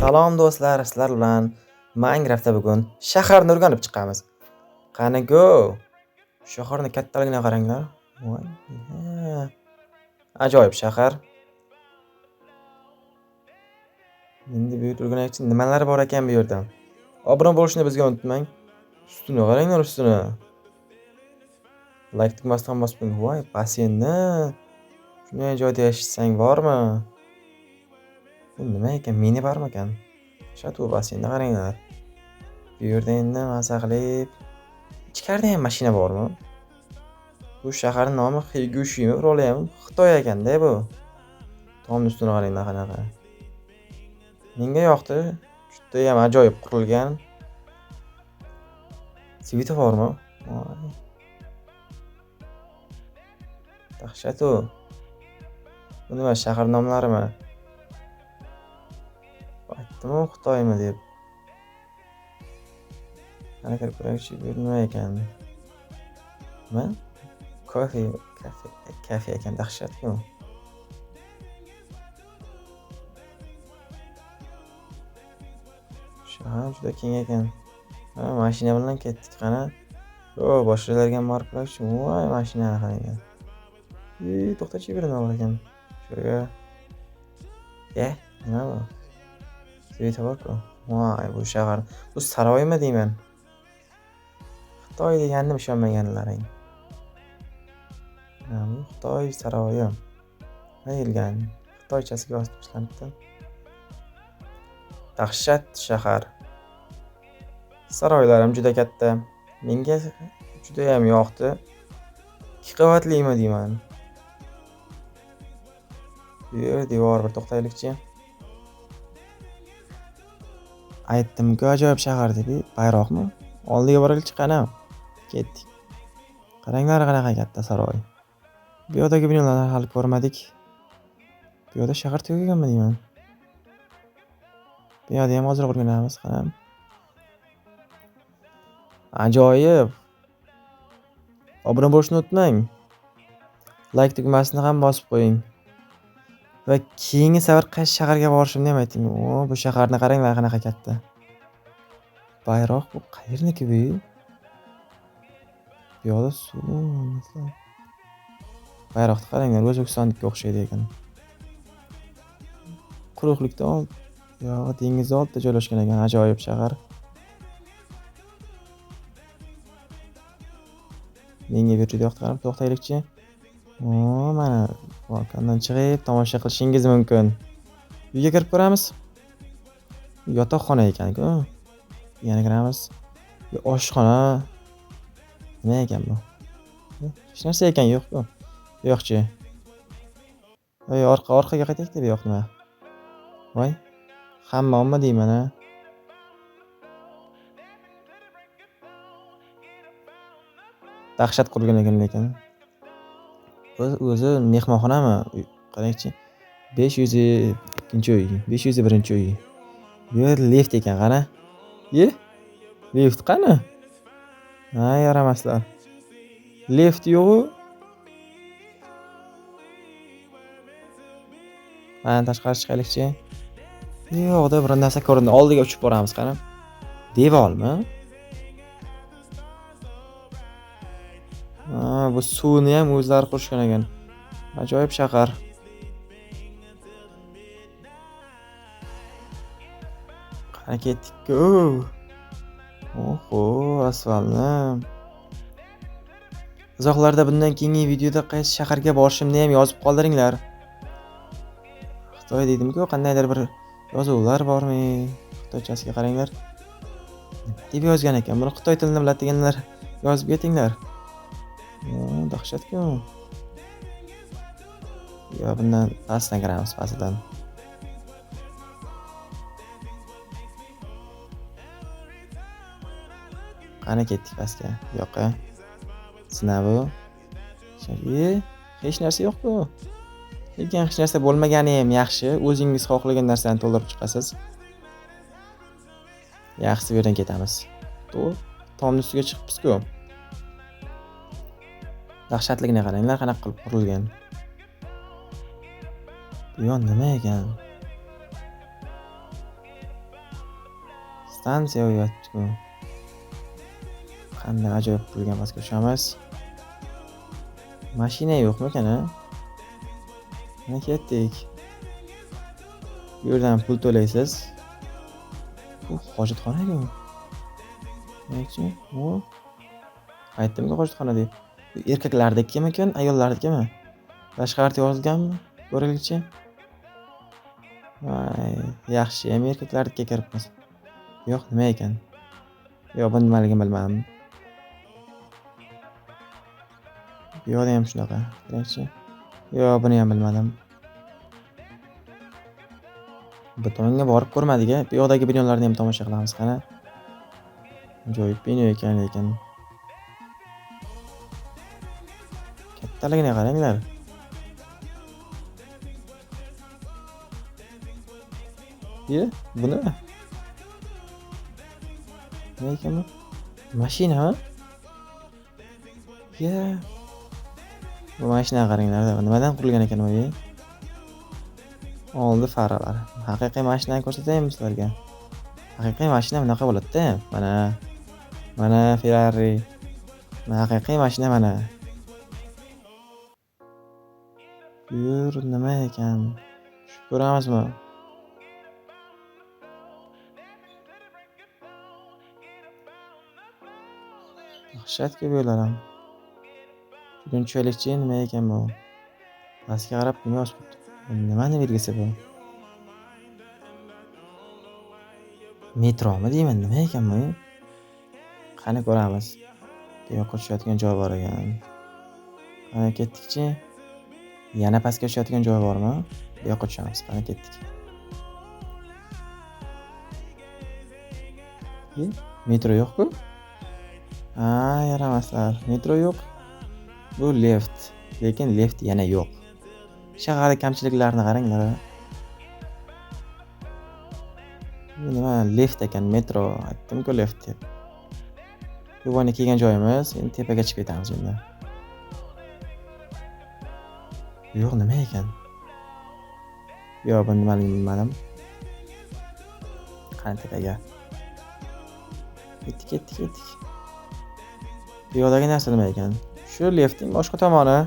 Salom do'stlar, sizlar bilan Minecraftda bugun shaharni o'rganib chiqamiz. Qani go! Shaharning kattaligini qaranglar. Voy. Ajoyib shahar. Endi bu yerda o'rganaylik, nimalar bor ekan bu yerda. Obuna bo'lishni bizga unutmang. Ustini qaranglar, ustini. Like tugmasidan bosib qo'ying. Voy, basseynni. Shunday joyda yashasang bormi? Bu nima ekan? Mini bormi ekan? Shatu basseynni qaranglar. Bu yerda endi maza qilib ichkarida ham mashina bormi? Bu shaharning nomi Xigushimi, ro'li ham Xitoy ekanda bu. Tomni ustini qaranglar qanaqa. Menga yoqdi. Juda ham ajoyib qurilgan. Svetoformi? Voy. Dahshat u. Bu nima shahar nomlarimi? Aytdim-ku Xitoymi deb. Qani kirib ko'raylik, bu nima ekan? Nima? Kafe ekan, dahshatku. Shahar juda keng ekan. Mashina bilan ketdik qani. Boshqalarga ham borib ko'raylik. Voy, mashinani qarang. To'xtachi birini olar ekan. Shurga. Nima bu? Svetofor-ku. Voy, bu shahar. Bu saroymi deyman? Xitoy degandim ishonmaganlaring. Bu Xitoy saroyi. Ayilgan. Xitoychasiga yozib tashlanibdi. Dahshat shahar. Saroylarim juda katta. Menga juda ham yoqdi. 2 qavatlimi deyman. Bu yer devor bir to'xtaylikchi. Aytdim-ku ajoyib shahar deb. Bayroqmi? Oldiga boraylik qani. Ketdik. Qaranglar qanaqa katta saroy. Bu yerdagi binolarni hali ko'rmadik. Bu yerda shahar tugaganmi deyman. Bu yerda ham hozir o'rganamiz qani. Ajoyib. Obuna bo'lishni unutmang. Like tugmasini ham bosib qo'ying. Va keyingi safar qaysi shaharga borishimni ham ayting. Bu shaharni qaranglar qanaqa katta. Bayroq bu qayerniki bu? Bu yo'lda suv. Bayroqni qaranglar, O'zbekistonga o'xshaydi ekan. Quruqlikda dengiz oldida joylashgan ekan, ajoyib shahar. Menga bu juda yoqdi, qarab to'xtaylikchi. Mana balkondan chiqib tomosha qilishingiz mumkin. Uyga kirib ko'ramiz. Yotoqxona ekan-ku. Yana kiramiz. Bu oshxona. Nima ekan bu? Hech narsa ekan yo'q-ku. Yo'qchi. Orqaga qaytaylik deb yo'qmi? Voy. Hammommi deyman-a? Dahshat qurgan ekan lekin. O'zi mehmonxonami? Qarangchi. 502-uy, 501-uy. Bu yer lift ekan, qani? Lift qani? Yaramaslar. Lift yo'q-ku. Mana tashqari chiqaylikchi. Yo'qda bir narsa ko'rindi. Oldiga uchib boramiz qani. Devormi? Bu suvni ham o'zlari qurishgan ekan. Ajoyib shahar. Qani ketdik-ku. Oho, asfaltni. Izohlarda bundan keyingi videoda qaysi shaharga borishimni ham yozib qoldiringlar. Xitoy dedim-ku, qandaydir bir yozuvlar bormi? Xitoychasiga qaranglar. Deb yozgan ekan. Buni Xitoy tilini biladiganlar yozib ketinglar. Dahshatku. Bundan pastdan kiramiz, pastdan. Qani ketdik pastga. Yo'q-a. Sinavi. Hech narsa yo'q-ku. Lekin hech narsa bo'lmagani ham yaxshi. O'zingiz xohlagan narsani to'ldirib chiqasiz. Yaxshisi bu yerdan ketamiz. Tomni ustiga chiqibmiz-ku. Dahshatligini qaranglar, qanaqa qilib qurilgan. Bu yo'q nima ekan? stansiya uyatdi-ku. Qanday ajoyib qurilgan, pastga tushamiz. Mashina yo'qmikan, a? Mana ketdik. Bu yerdan pul to'laysiz. Bu hojatxona-ku. Nechchi? O. Aytdimku hojatxona deb. Bu erkaklarnikimikan, ayollarnikimi? Tashqarida yozilganmi? Ko'rgilchi. Voy, yaxshi, ham erkaklarnikiga kiribmiz. Yo'q, nima ekan? Yo'q, bu nimaligini bilmadim. Bu yoqda ham shunaqa. Qarangchi. Yo'q, buni ham bilmadim. Bu tomonga borib ko'rmadik-a. Bu yoqdagi binolarni ham tomosha qilamiz qani. Ajoyib bino ekan lekin. Kattaligini qaranglar. Bu nima? Nima ekan bu? Mashinami? Bu mashinaga qaranglar, nimadan qurilgan ekan bu? Oldi faralari. Haqiqiy mashinani ko'rsataymi sizlarga? Haqiqiy mashina bunaqa bo'ladi-da. Mana Ferrari. Haqiqiy mashina mana. Yur, nima ekan? Ko'ramizmi? Dahshatga bo'lar ham. Bunchalik nima ekan bu? Pastga qarab nima yozibdi? Nimani belgisi bu? Metromi deyman, nima ekan bu? Qani ko'ramiz. Bu yoqqa tushadigan joy bor ekan. Qani ketdik-chi. Yana pastga tushadigan joy bormi? Bu yoqqa tushamiz. Qani ketdik. Metro yo'q-ku? Yaramaslar. Metro yo'q. Bu lift. Lekin lift yana yo'q. Shaharning kamchiliklarini qaranglar. Bu nima? Lift ekan, metro. Aytdim-ku lift deb. Bu yerga kelgan joyimiz. Endi tepaga chiqib ketamiz endi. Yo'q, nima ekan? Yo'q, bu nimaligini bilmadim. Qani tepaga. Ketdik. Bu yoqdagi narsa nima ekan? Shu liftning boshqa tomoni.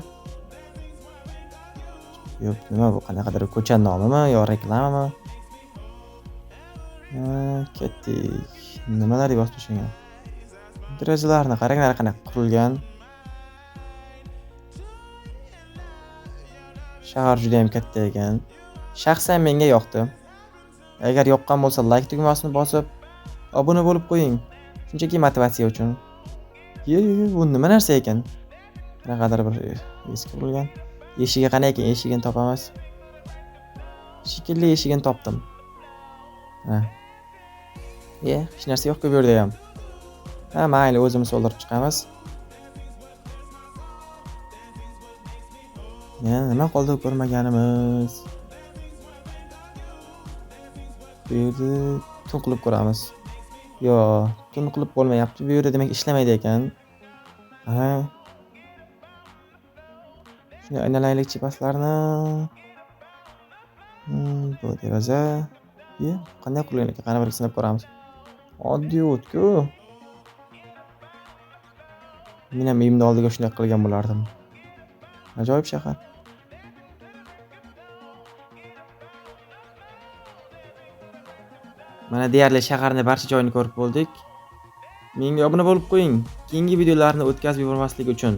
Yo'q, nima bu? Qanaqadir ko'cha nomimi yo reklamami? Ketdik. Nimalar yozib tashlagan? Derazalarni qaranglar, qanaqa qurilgan. Shahar juda ham katta ekan. Shaxsan menga yoqdi. Agar yoqqan bo'lsa, like tugmasini bosib, obuna bo'lib qo'ying. Shunchaki motivatsiya uchun. Bu nima narsa ekan? Qanaqadir bir eski bo'lgan. Eshigi qanday ekan? Eshigini topamiz. Shekilli eshigini topdim. Hech narsa yo'q-ku bu yerda ham. Mayli, o'zimiz o'ldirib chiqamiz. Yana nima qoldi ko'rmaganimiz? Bu yerda tun qilib ko'ramiz. Tun qilib bo'lmayapti. Bu yerda demak ishlamaydi ekan. Shuni aynalaylik chipaslarni. Bu deraza. Qanday qurilgan ekan? Qani bir sinab ko'ramiz. Oddiy o'tku. Men ham uyimni oldiga shunday qilgan bo'lardim. Ajoyib shahar. Mana deyarli shaharning barcha joyini ko'rib bo'ldik. Menga obuna bo'lib qo'ying. Keyingi videolarni o'tkazib yubormaslik uchun.